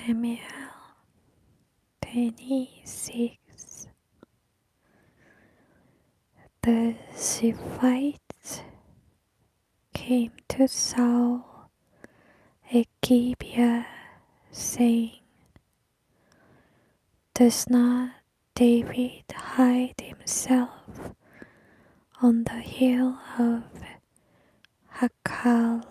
Samuel 26. The Ziphites came to Saul at Gibeah, saying, "Does not David hide himself on the hill of Hakeilah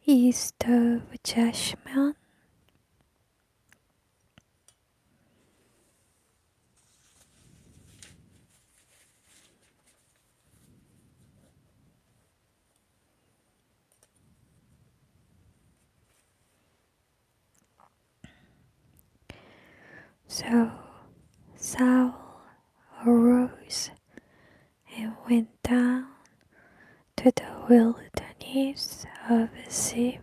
east of Jeshimon?" So Saul arose and went down to the wilderness of Ziph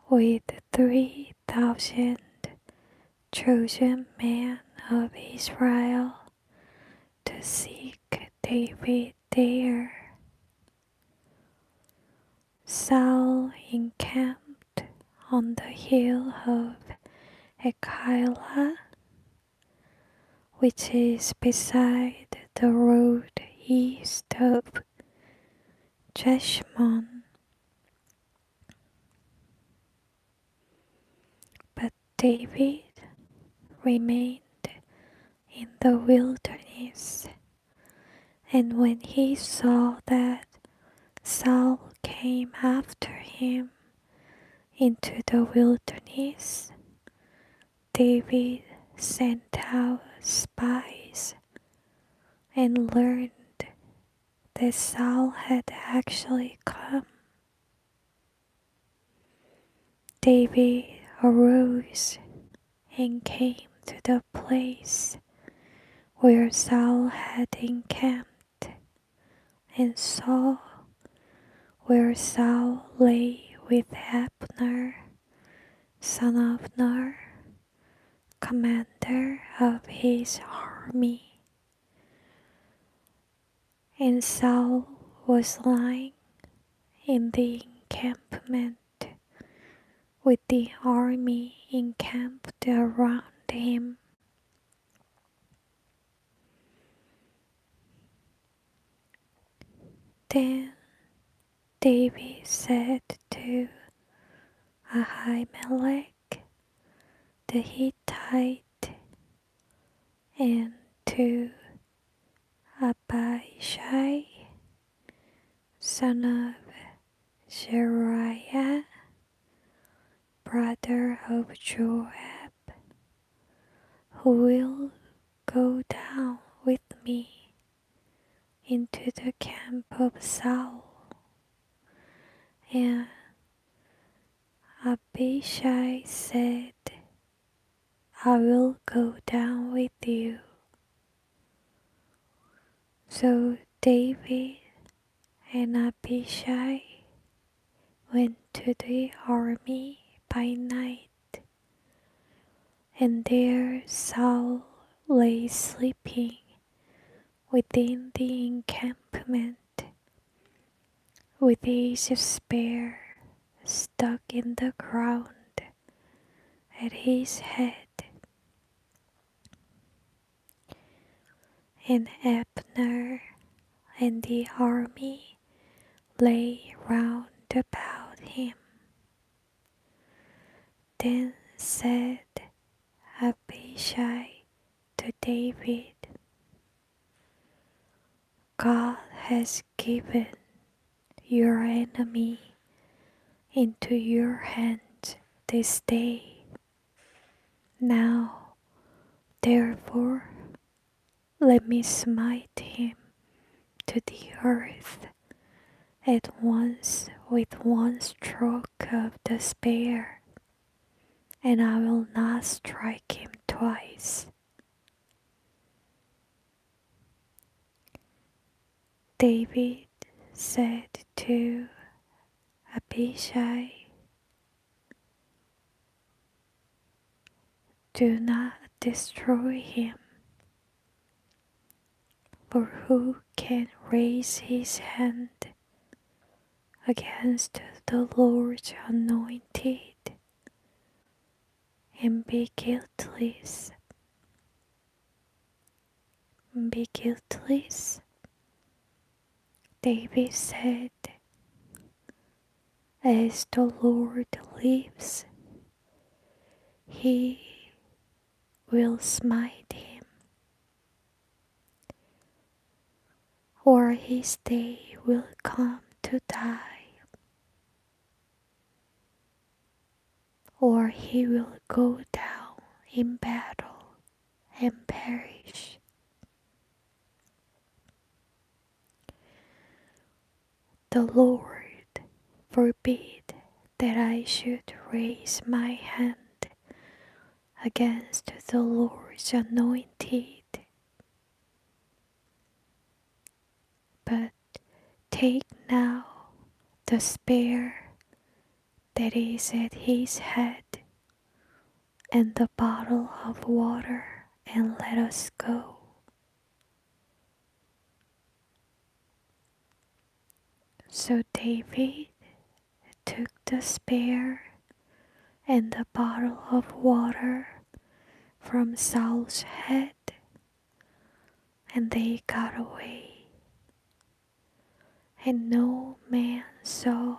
with 3,000 chosen men of Israel to seek David there. Saul encamped on the hill of Hakeilah, which is beside the road east of Jeshimon. But David remained in the wilderness, and when he saw that Saul came after him into the wilderness, David sent out spies and learned that Saul had actually come. David arose and came to the place where Saul had encamped, and saw where Saul lay with Abner, son of Ner, commander of his army. And Saul was lying in the encampment with the army encamped around him. Then David said to Ahimelech the Hittite and to Abishai, son of Zeruiah, brother of Joab, "Who will go down with me into the camp of Saul?" And Abishai said, "I will go down with you." So David and Abishai went to the army by night, and there Saul lay sleeping within the encampment, with his spear stuck in the ground at his head. And Abner and the army lay round about him. Then said Abishai to David, "God has given your enemy into your hands this day. Now, therefore, let me smite him to the earth at once with one stroke of the spear, and I will not strike him twice." David said to Abishai, "Do not destroy him, for who can raise his hand against the Lord's anointed and be guiltless. Be guiltless. David said, as the Lord lives, he will smite him, or his day will come to die, or he will go down in battle and perish. The Lord forbid that I should raise my hand against the Lord's anointed. But take now the spear that is at his head and the bottle of water, and let us go. So David took the spear and the bottle of water from Saul's head, and they got away. And no man saw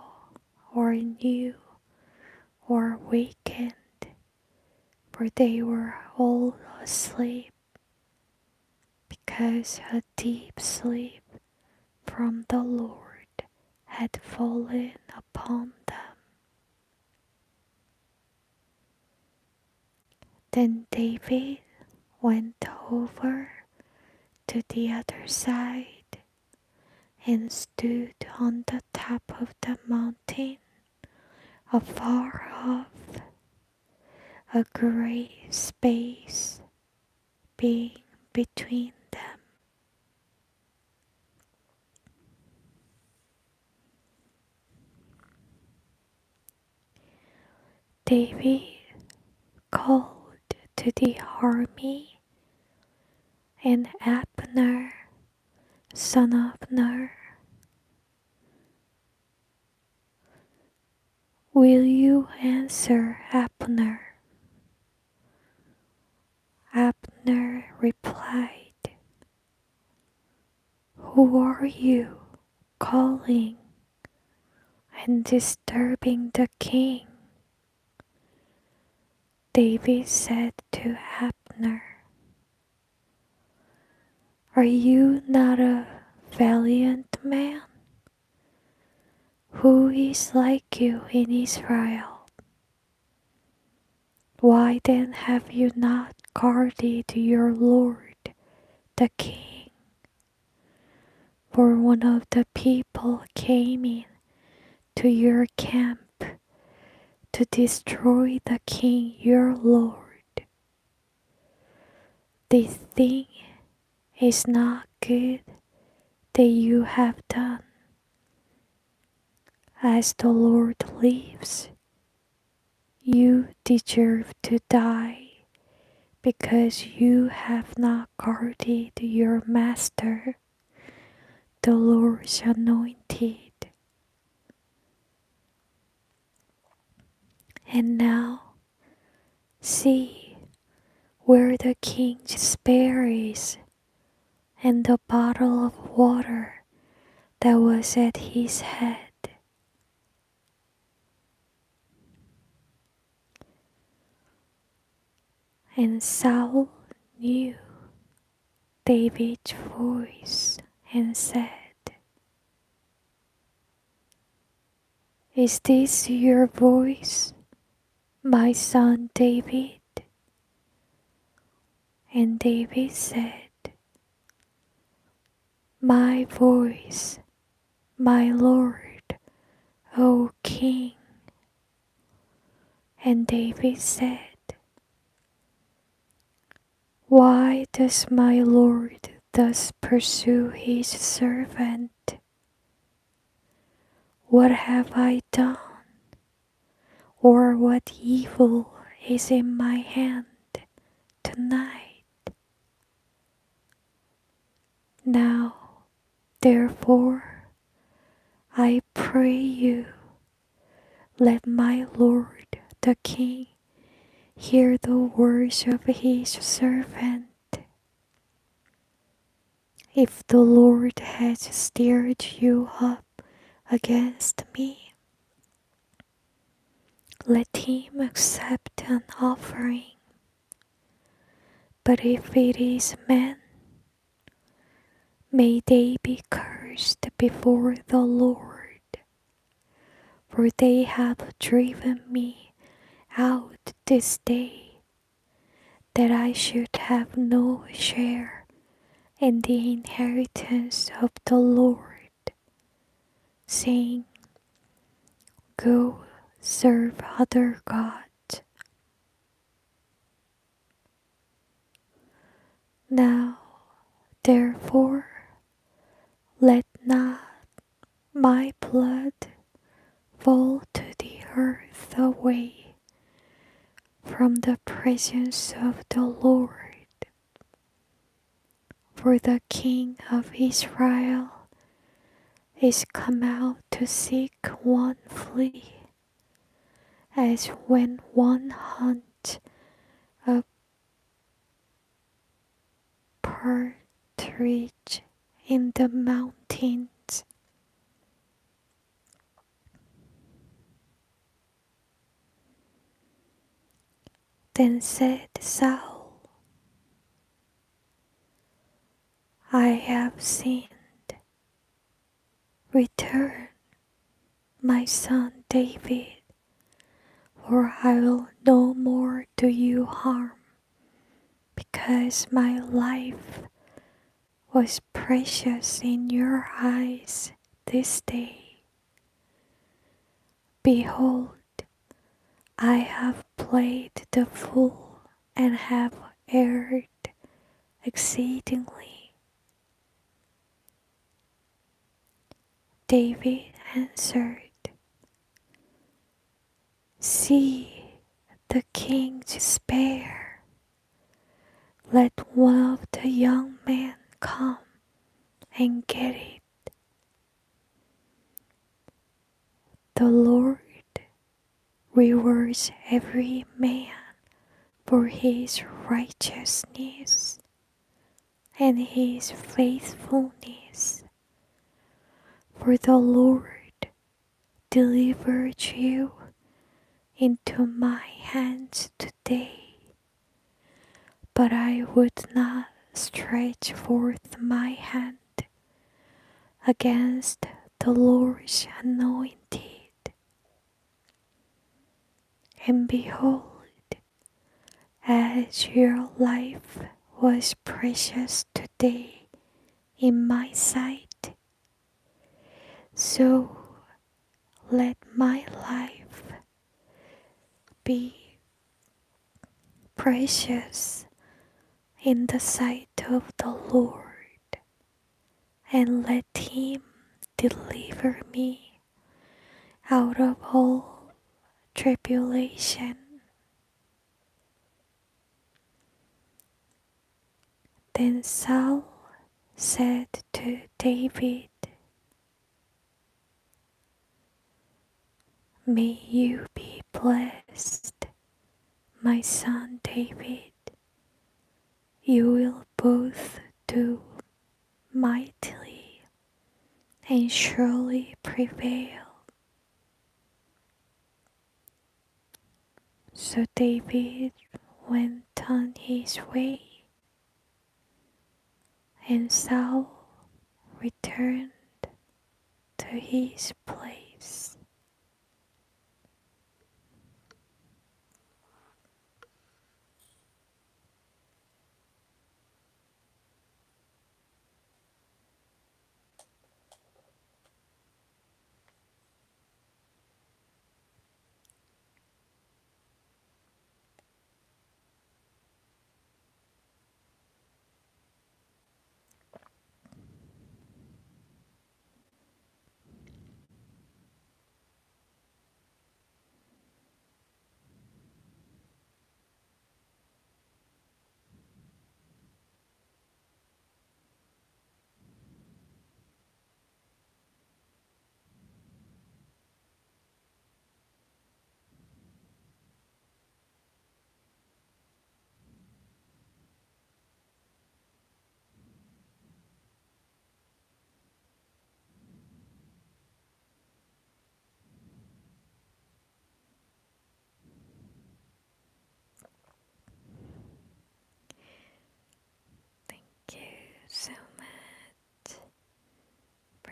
or knew or wakened, for they were all asleep, because a deep sleep from the Lord had fallen upon them. Then David went over to the other side and stood on the top of the mountain, afar off, a great space being between them. David called to the army, and Abner, son of Ner, will you answer Abner? Abner replied, who are you calling and disturbing the king? David said to Abner, are you not a valiant man? Who is like you in Israel? Why then have you not guarded your Lord, the king? For one of the people came in to your camp to destroy the king your Lord. This thing is not good that you have done. As the Lord lives, you deserve to die, because you have not guarded your master, the Lord's anointed. And now, see where the king's spear is, and the bottle of water that was at his head. And Saul knew David's voice and said, is this your voice, my son David? And David said, my voice, my Lord, O King. And David said, why does my Lord thus pursue his servant? What have I done? Or what evil is in my hand tonight? Now, therefore, I pray you, let my Lord the King hear the words of his servant. If the Lord has stirred you up against me, let him accept an offering. But if it is men, may they be cursed before the Lord, for they have driven me out this day, that I should have no share in the inheritance of the Lord, saying, Go serve other gods. Now, therefore, let not my blood fall to the earth away from the presence of the Lord. For the King of Israel is come out to seek one flea, as when one hunts a partridge in the mountains. Then said Saul, I have sinned. Return, my son David, for I will no more do you harm, because my life was precious in your eyes this day. Behold, I have played the fool and have erred exceedingly. David answered, See the king to spare. Let one of the young men come and get it. The Lord rewards every man for his righteousness and his faithfulness. For the Lord delivered you into my hands today, but I would not stretch forth my hand against the Lord's anointed. And behold, as your life was precious today in my sight, so let my life be precious in the sight of the Lord, and let him deliver me out of all tribulation. Then Saul said to David, May you be blessed, my son David. You will both do mightily and surely prevail. So David went on his way, and Saul returned to his place.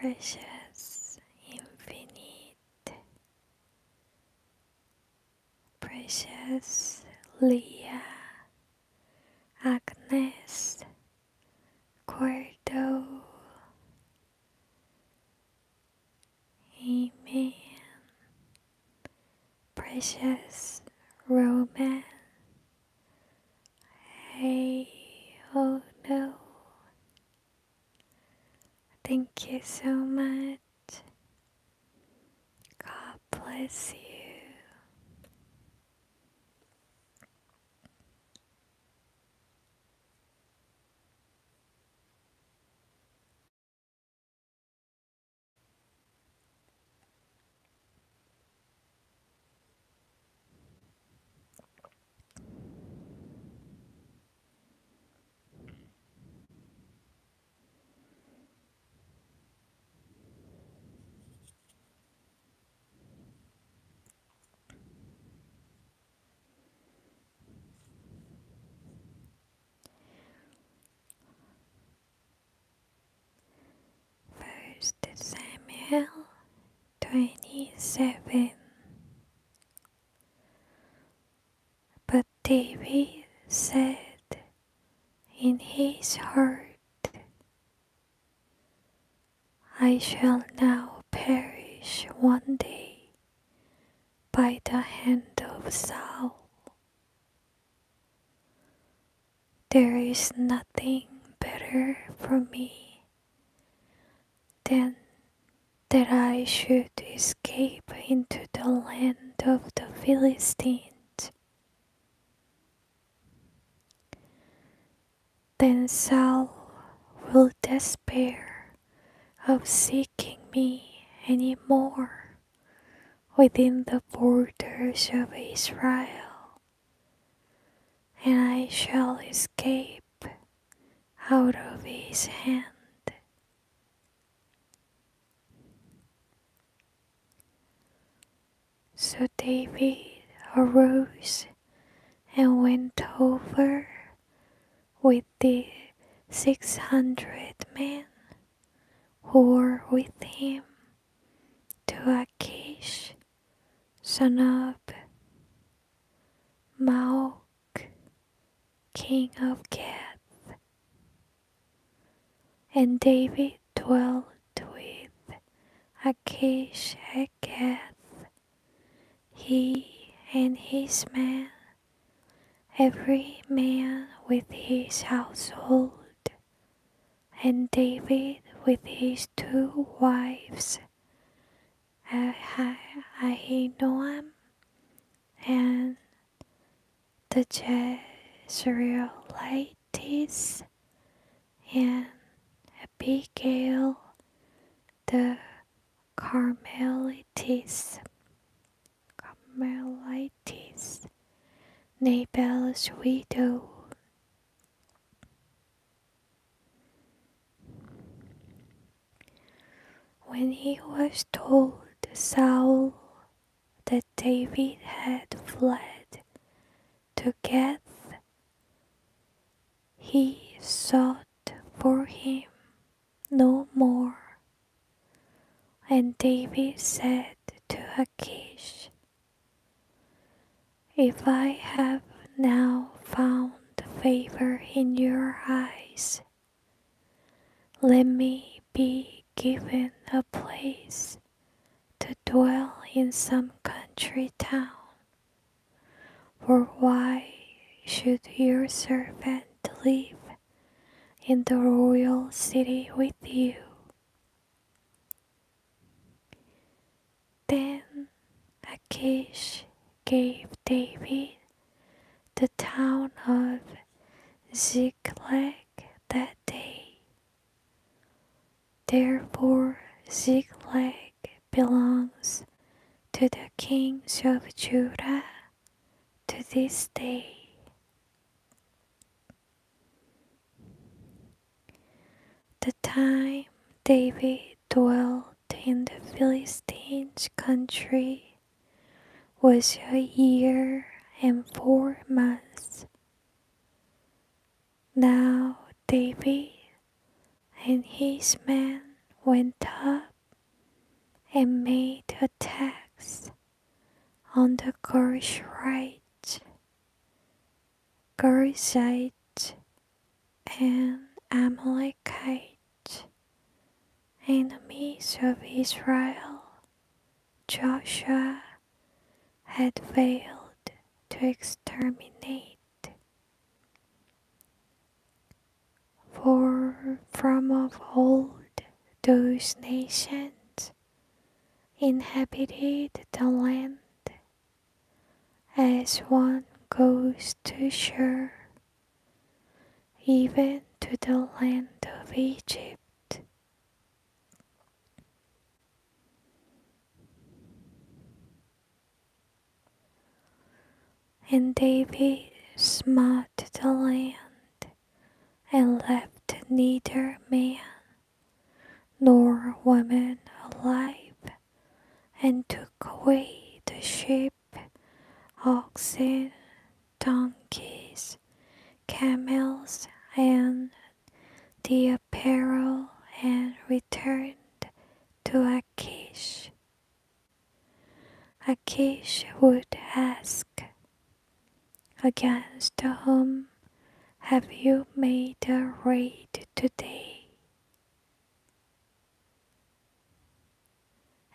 precious, infinite, precious Leah, Agnes, Gordo, Amen, precious Roman, hey, oh no, thank you so much, God bless you. First Samuel 27. But David said in his heart, I shall now perish one day by the hand of Saul. There is nothing better for me than that I should escape into the land of the Philistines. Then Saul will despair of seeking me any more within the borders of Israel, and I shall escape out of his hand. So David arose and went over with the 600 men who were with him to Achish, son of Maok, king of Gath. And David dwelt with Achish at Gath, he and his men, every man with his household, and David with his 2 wives, Ahinoam and the Jezreelites, and Abigail the Carmelites, Nabal's widow. When he was told Saul that David had fled to Gath, he sought for him no more. And David said to Achish, if I have now found favor in your eyes, let me be given a place to dwell in some country town. For why should your servant live in the royal city with you? Then Achish gave David the town of Ziklag that day. Therefore Ziklag belongs to the kings of Judah to this day. The time David dwelt in the Philistines' country was 1 year and 4 months. Now David and his men went up and made attacks on the Gershonites, Girzites, and Amalekites, enemies of Israel. Joshua had failed to exterminate. For from of old those nations inhabited the land, as one goes to shore, even to the land of Egypt. And David smote the land, and left neither man nor woman alive, and took away the sheep, oxen, donkeys, camels, and the apparel, and returned to Achish. Achish would ask, against whom have you made a raid today?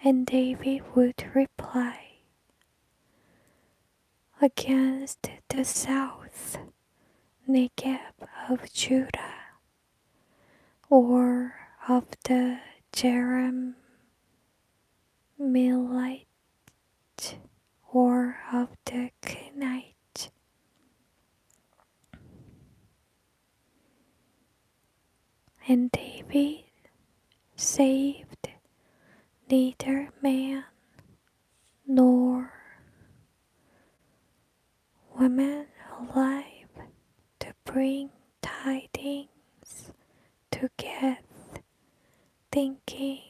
And David would reply, against the south Negev of Judah, or of the Jerahmeelites, or of the Kenites. And David saved neither man nor woman alive to bring tidings to Gath, thinking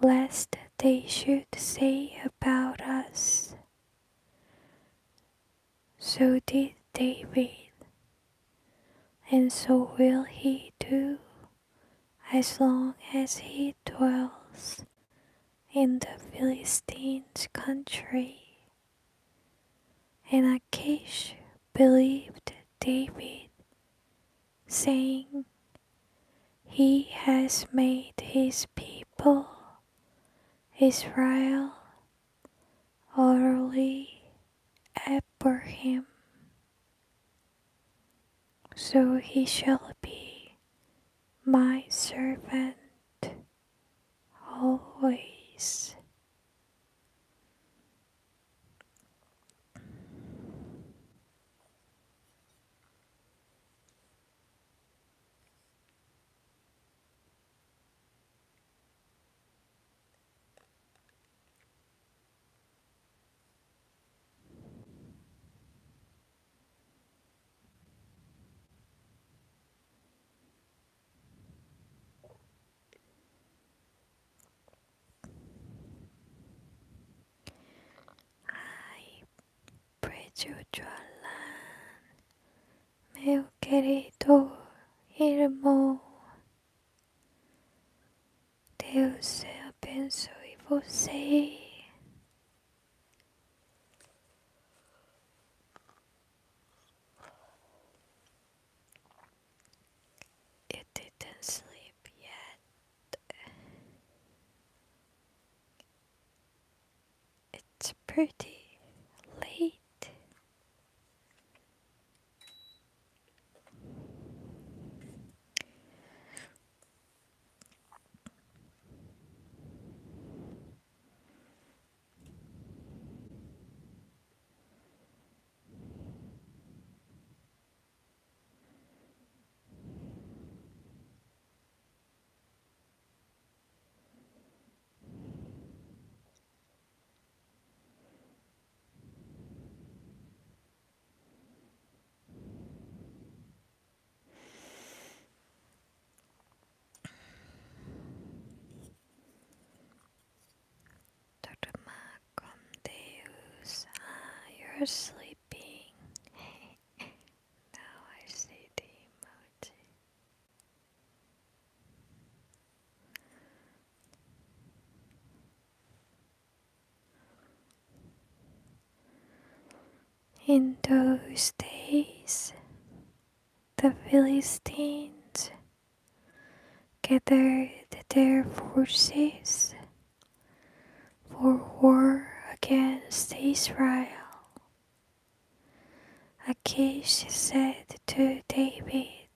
lest they should say about us, so did David, and so will he do as long as he dwells in the Philistines' country. And Achish believed David, saying, He has made his people, Israel, utterly abhor him. So he shall be my servant always. Meu querido irmão, Deus abençoe você. You didn't sleep yet. It's pretty late. You're sleeping. Now I see the emoji. In those days, the Philistines gathered their forces for war against Israel. Achish said to David,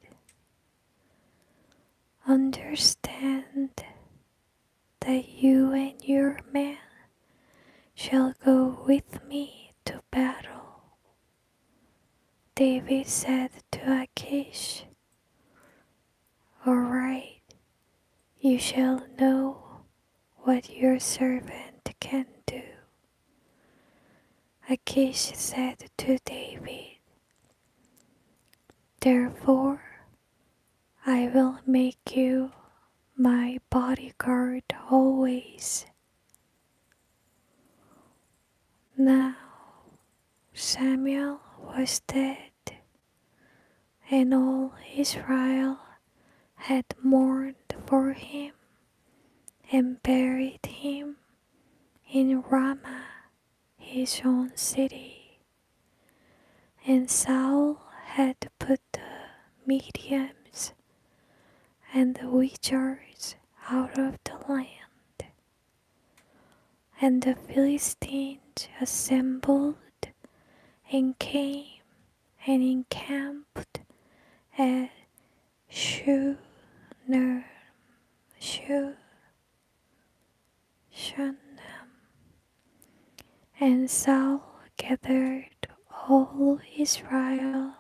"Understand that you and your men shall go with me to battle." David said to Achish, "All right, you shall know what your servant can do." Achish said to David, "Therefore I will make you my bodyguard always." Now Samuel was dead, and all Israel had mourned for him and buried him in Ramah, his own city. And Saul had put the mediums and the wizards out of the land. And the Philistines assembled and came and encamped at Shunem. And Saul gathered all Israel,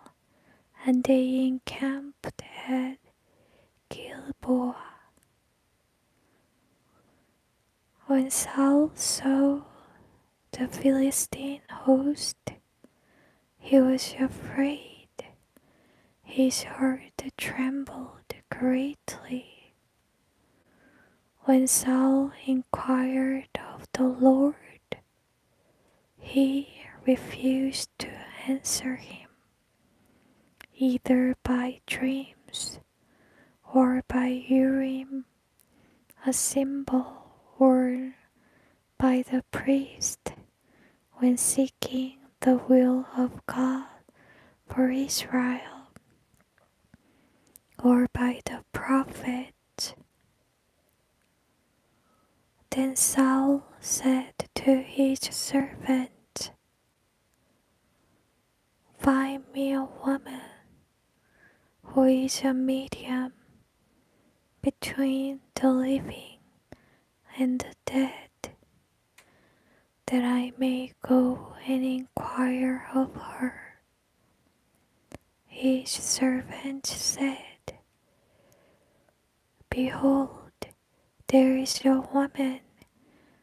and they encamped at Gilboa. When Saul saw the Philistine host, he was afraid. His heart trembled greatly. When Saul inquired of the Lord, he refused to answer him, either by dreams or by Urim, a symbol, or by the priest when seeking the will of God for Israel, or by the prophets. Then Saul said to his servant, "Find me a woman who is a medium between the living and the dead, that I may go and inquire of her." His servant said, "Behold, there is a woman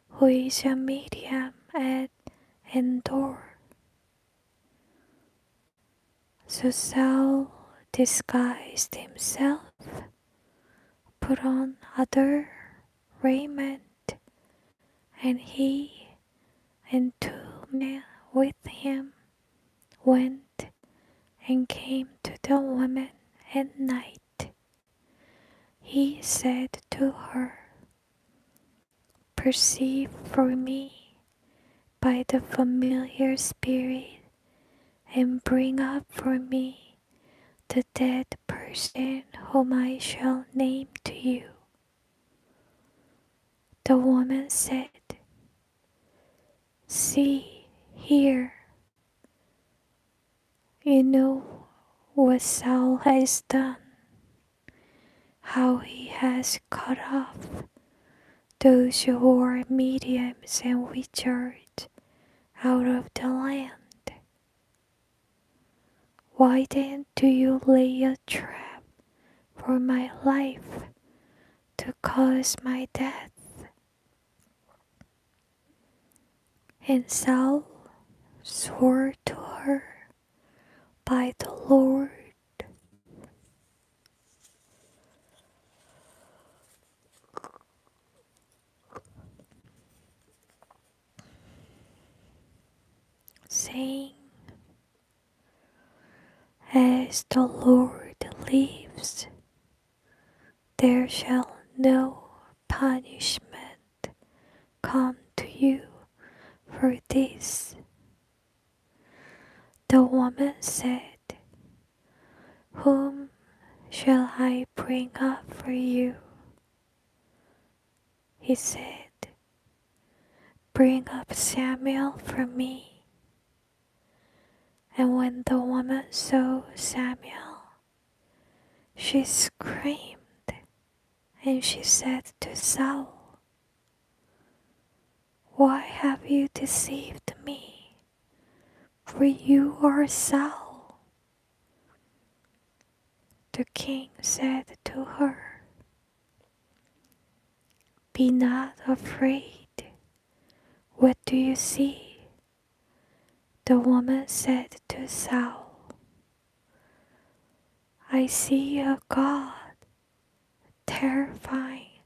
who is a medium at Endor." So Saul disguised himself, put on other raiment, and he and 2 men with him went and came to the woman at night. He said to her, "Perceive for me by the familiar spirit, and bring up for me the dead person whom I shall name to you." The woman said, "See here, you know what Saul has done, how he has cut off those who are mediums and wizards out of the land. Why then do you lay a trap for my life to cause my death?" And Saul swore to her by the Lord, saying, "As the Lord lives, there shall no punishment come to you for this." The woman said, "Whom shall I bring up for you?" He said, "Bring up Samuel for me." And when the woman saw Samuel, she screamed, and she said to Saul, "Why have you deceived me? For you are Saul." The king said to her, "Be not afraid. What do you see?" The woman said to Saul, "I see a God, terrifying,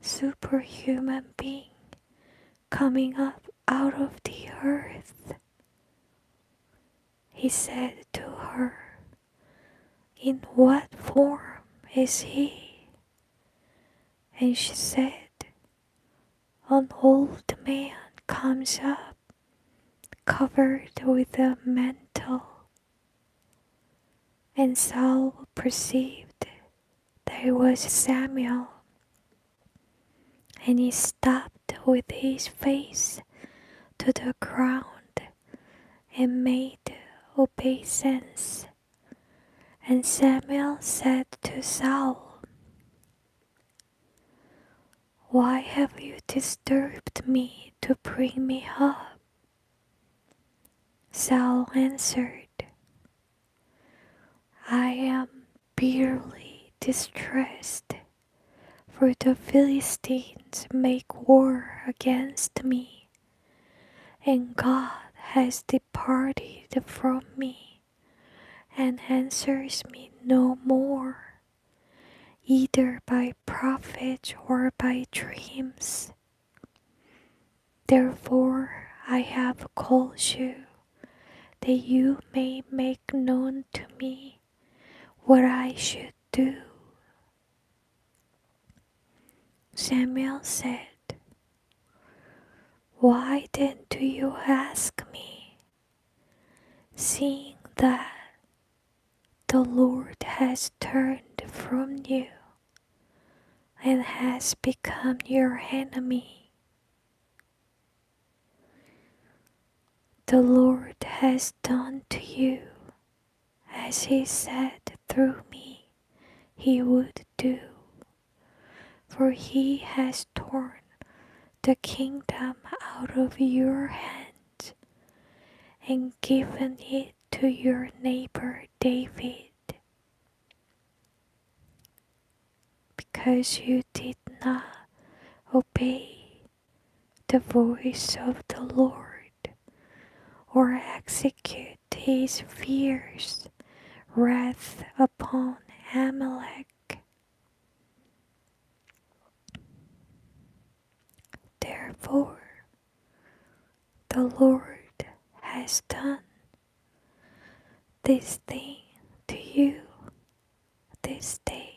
superhuman being coming up out of the earth." He said to her, "In what form is he?" And she said, "An old man comes up, covered with a mantle." And Saul perceived that it was Samuel, and he stopped with his face to the ground and made obeisance. And Samuel said to Saul, "Why have you disturbed me to bring me up?" Saul answered, "I am bitterly distressed, for the Philistines make war against me, and God has departed from me and answers me no more, either by prophet or by dreams. Therefore I have called you, that you may make known to me what I should do." Samuel said, "Why then do you ask me, seeing that the Lord has turned from you and has become your enemy? The Lord has done to you as he said through me he would do, for he has torn the kingdom out of your hands and given it to your neighbor David, because you did not obey the voice of the Lord or execute his fierce wrath upon Amalek. Therefore, the Lord has done this thing to you this day."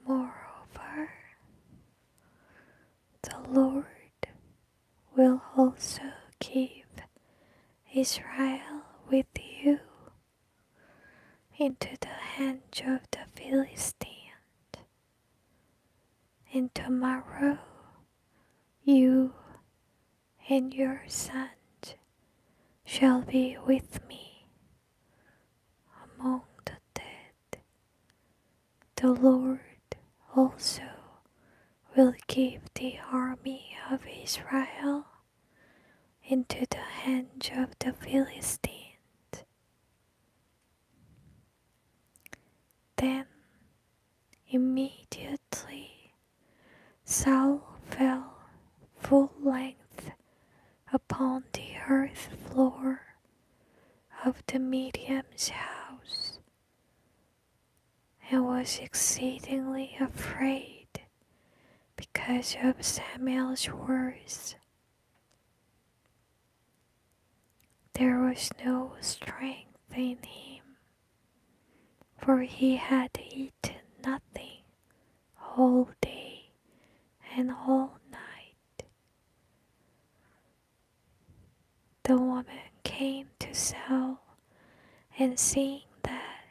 Moreover, the Lord will also give Israel with you into the hands of the Philistines, and tomorrow you and your sons shall be with me among the dead. The Lord also will give the army of Israel into the hands of the Philistines. Then immediately Saul fell full length upon the earth floor of the medium's house, and was exceedingly afraid because of Samuel's words. There was no strength in him, for he had eaten nothing all day and all night. The woman came to Saul, and seeing that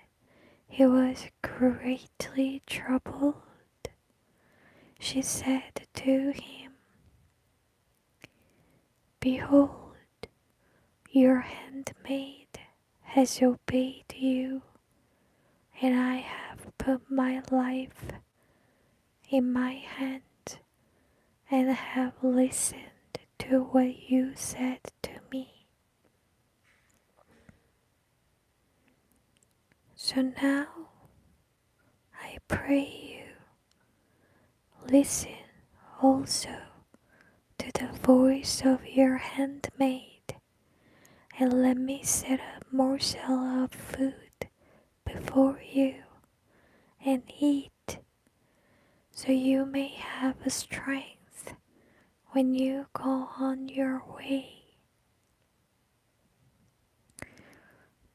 he was greatly troubled, she said to him, Behold, your handmaid has obeyed you, and I have put my life in my hand and have listened to what you said to me. So now I pray you, listen also to the voice of your handmaid, and let me set a morsel of food before you, and eat, so you may have strength when you go on your way.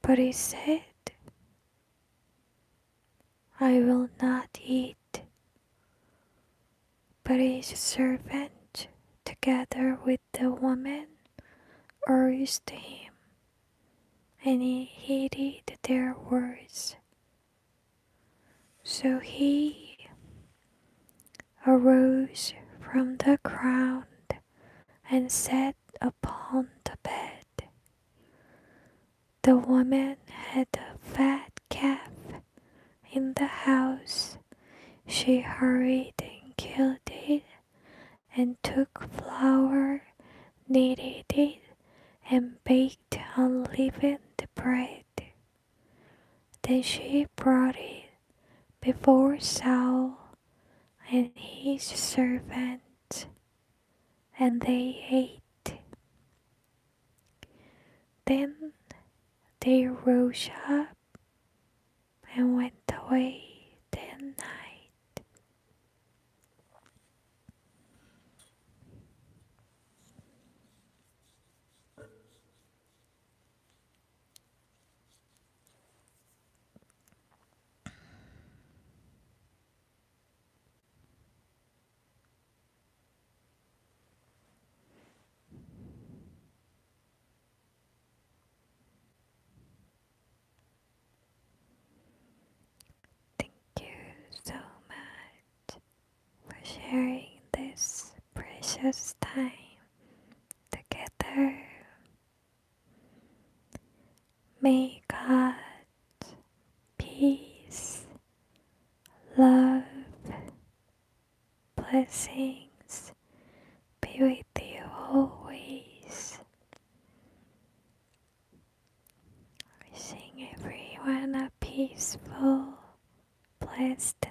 But he said, I will not eat. But his servant, together with the woman, urged him, and he heeded their words. So he arose from the ground and sat upon the bed. The woman had a fat calf in the house. She hurried and killed it, and took flour, kneaded it, and baked unleavened bread. Then she brought it before Saul and his servants, and they ate. Then they rose up and went away that night. Thank you so much for sharing this precious time together. May God's peace, love, blessings be with you always. Wishing everyone a peaceful, blessed